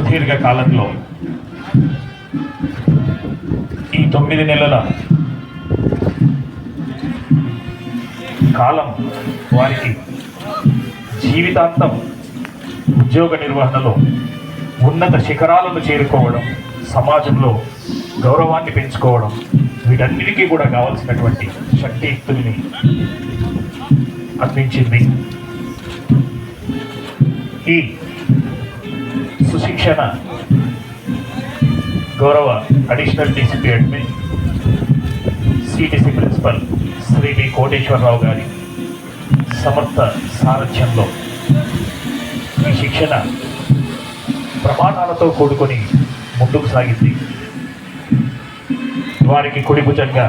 సుదీర్ఘ కాలంలో ఈ 9 నెలల కాలం వారికి జీవితాంతం ఉద్యోగ నిర్వహణలో ఉన్నత శిఖరాలను చేరుకోవడం, సమాజంలో గౌరవాన్ని పెంచుకోవడం, వీటన్నిటికీ కూడా కావాల్సినటువంటి శక్తియుక్తుల్ని అందించింది. ఈ సుశిక్షణ గౌరవ additional DCP admin CTC principal Shri V Koteswararao గారి సమర్థ సారథ్యంలో ఈ శిక్షణ ప్రమాణాలతో కూడుకొని ముందుకు సాగింది. వారికి కుడిభుజంగా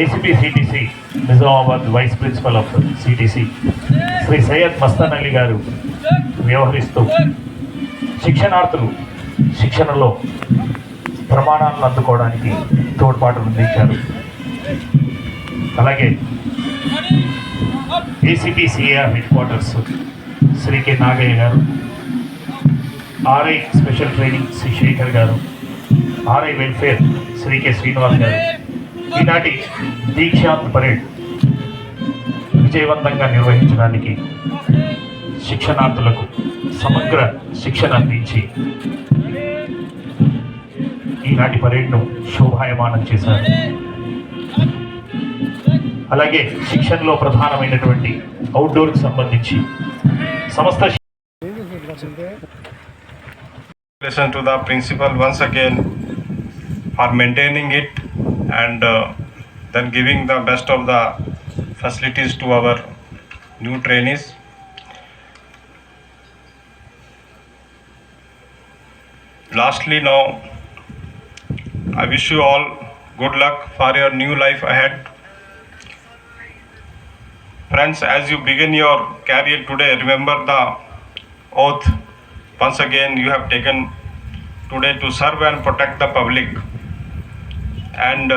ACP CTC Nizamabad vice principal of CTC Shri Syed Mastan Ali గారు వ్యవహరిస్తూ శిక్షణార్థులు శిక్షణలో ప్రమాణాలను అందుకోవడానికి తోడ్పాటు అందించారు. అలాగే ACP CAR headquarters Shri K Nagaiah గారు, RI special training Shri Shekar గారు, RI welfare Shri K Srinivas గారు ఈనాటి దీక్షాంత్ పరేడ్ విజయవంతంగా నిర్వహించడానికి శిక్షణార్థులకు సమగ్ర శిక్షణ అందించి ఈనాటి పరేడ్ను శోభాయమానం చేశారు. అలాగే శిక్షణలో ప్రధానమైనటువంటి అవుట్డోర్కి సంబంధించి సమస్త to the principal once again for maintaining it and then giving the best of the facilities to our new trainees. Lastly, now I wish you all good luck for your new life ahead. Friends, as you begin your career today, remember the oath once again you have taken today to serve and protect the public and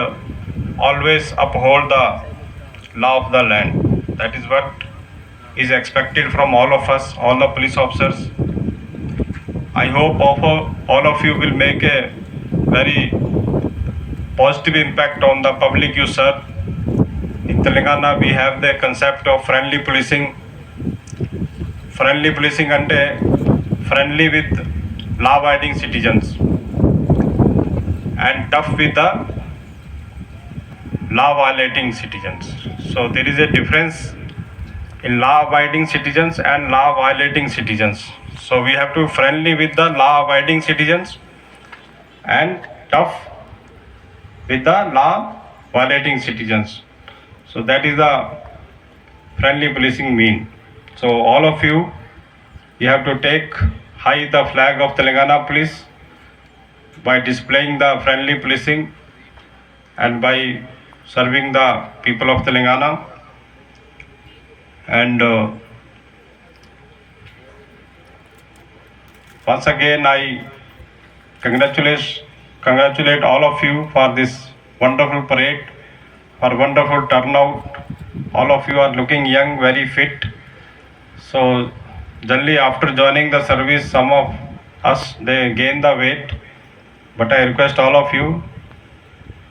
always uphold the law of the land. That is what is expected from all of us, all the police officers. I hope all of you will make a very positive impact on the public you serve. In Telangana we have the concept of friendly policing. Friendly policing ante friendly with law-abiding citizens and tough with the law-violating citizens. So there is a difference in law-abiding citizens and law-violating citizens. So we have to be friendly with the law-abiding citizens and tough with the law-violating citizens. So that is the friendly policing mean. So all of you have to take high the flag of Telangana Police by displaying the friendly policing and by serving the people of Telangana. And once again I congratulate all of you for this wonderful parade, for wonderful turnout. All of you are looking young, very fit. So generally after joining the service, some of us they gain the weight, but I request all of you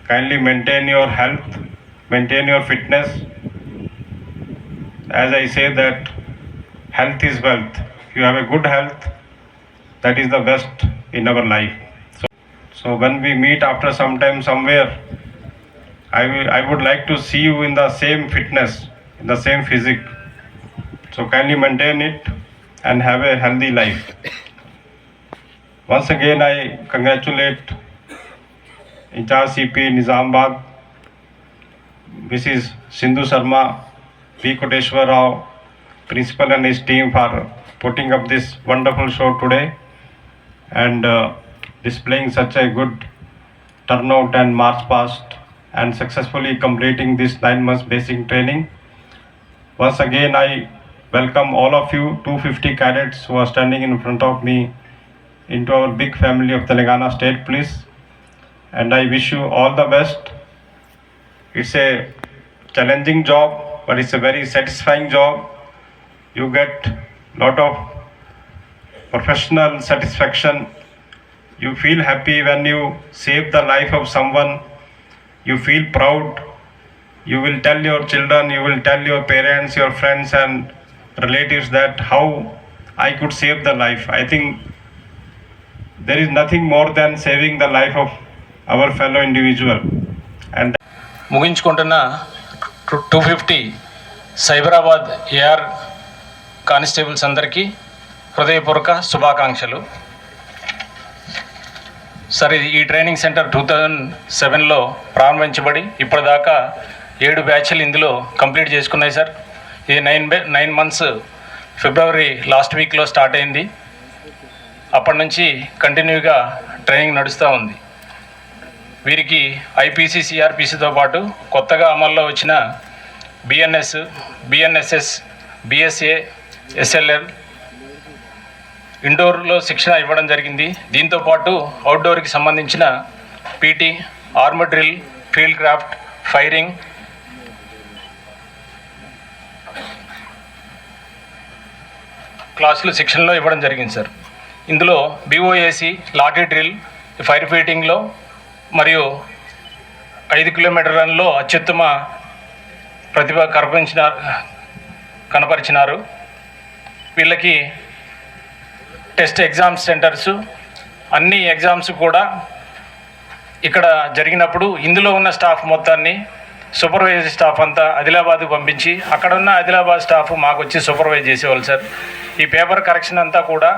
kindly maintain your health, maintain your fitness. As I say that health is wealth. If you have a good health, that is the best in our life. So when we meet after some time somewhere, I would like to see you in the same fitness, in the same physique. So kindly maintain it and have a healthy life. Once again I congratulate Incharge CP Nizamabad, Mrs. Sindhu Sharma, P. Koteshwar Rao, Principal and his team for putting up this wonderful show today and displaying such a good turnout and march past and successfully completing this 9 months basic training. Once again I welcome all of you 250 cadets who are standing in front of me into our big family of Telangana State Police, and I wish you all the best. It's a challenging job, but it's a very satisfying job. You get lot of professional satisfaction. You feel happy when you save the life of someone. You feel proud. You will tell your children, you will tell your parents, your friends and relatives that how I could save the life. I think there is nothing more than saving the life of our fellow individual. And ముగించుకుంటున్న 250 Cyberabad AR constables అందరికీ హృదయపూర్వక శుభాకాంక్షలు. Sir, ఈ training centre 2007లో ప్రారంభించబడి ఇప్పటిదాకా 7 బ్యాచ్లు ఇందులో complete చేసుకున్నాయి sir. ఇది 9 మంత్స్ ఫిబ్రవరి లాస్ట్ వీక్లో స్టార్ట్ అయింది. అప్పటి నుంచి కంటిన్యూగా ట్రైనింగ్ నడుస్తూ ఉంది. వీరికి ఐపీసీ సిఆర్పిసితో పాటు కొత్తగా అమల్లో వచ్చిన బిఎన్ఎస్, బిఎన్ఎస్ఎస్, బిఎస్ఏ, ఎస్ఎల్ఎల్ ఇండోర్లో శిక్షణ ఇవ్వడం జరిగింది. దీంతోపాటు అవుట్డోర్కి సంబంధించిన PT, armour drill, field craft, firing, క్లాసులు శిక్షణలో ఇవ్వడం జరిగింది సార్. ఇందులో బిఓఏసి, లాఠీ డ్రిల్, ఫైర్ ఫైటింగ్లో మరియు 5 కిలోమీటర్ రన్లో అత్యుత్తమ ప్రతిభ కనపరిచినారు. వీళ్ళకి టెస్ట్ ఎగ్జామ్స్ సెంటర్స్, అన్ని ఎగ్జామ్స్ కూడా ఇక్కడ జరిగినప్పుడు ఇందులో ఉన్న స్టాఫ్ మొత్తాన్ని, సూపర్వైజర్ స్టాఫ్ అంతా ఆదిలాబాద్ పంపించి అక్కడ ఉన్న ఆదిలాబాద్ స్టాఫ్ మాకు వచ్చి సూపర్వైజ్ చేసేవాళ్ళు సార్. ఈ పేపర్ కరెక్షన్ అంతా కూడా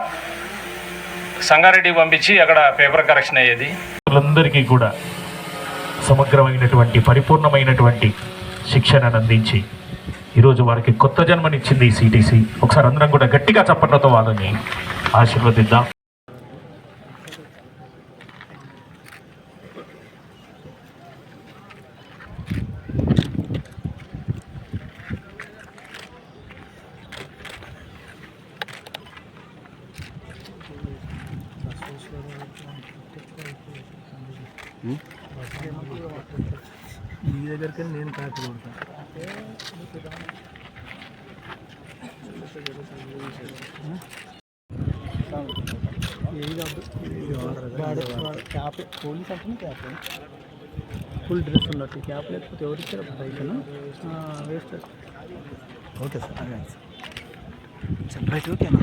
సంగారెడ్డికి పంపించి అక్కడ పేపర్ కరెక్షన్ అయ్యేది. వాళ్ళందరికీ కూడా సమగ్రమైనటువంటి పరిపూర్ణమైనటువంటి శిక్షణను అందించి ఈరోజు వారికి కొత్త జన్మనిచ్చింది ఈ సిటీసీ. ఒకసారి అందరం కూడా గట్టిగా చప్పట్లతో వాళ్ళని ఆశీర్వదిద్దాం. మీ దగ్గరికి నేను కాకి క్యాప్ పోలీస్ అంటే క్యాప్ ఫుల్ డ్రెస్ ఉన్నట్టు క్యాప్ లేకపోతే ఎవరిచ్చారు పైసలు వేస్ట్. ఓకే సార్, సెపరేట్ ఓకేనా.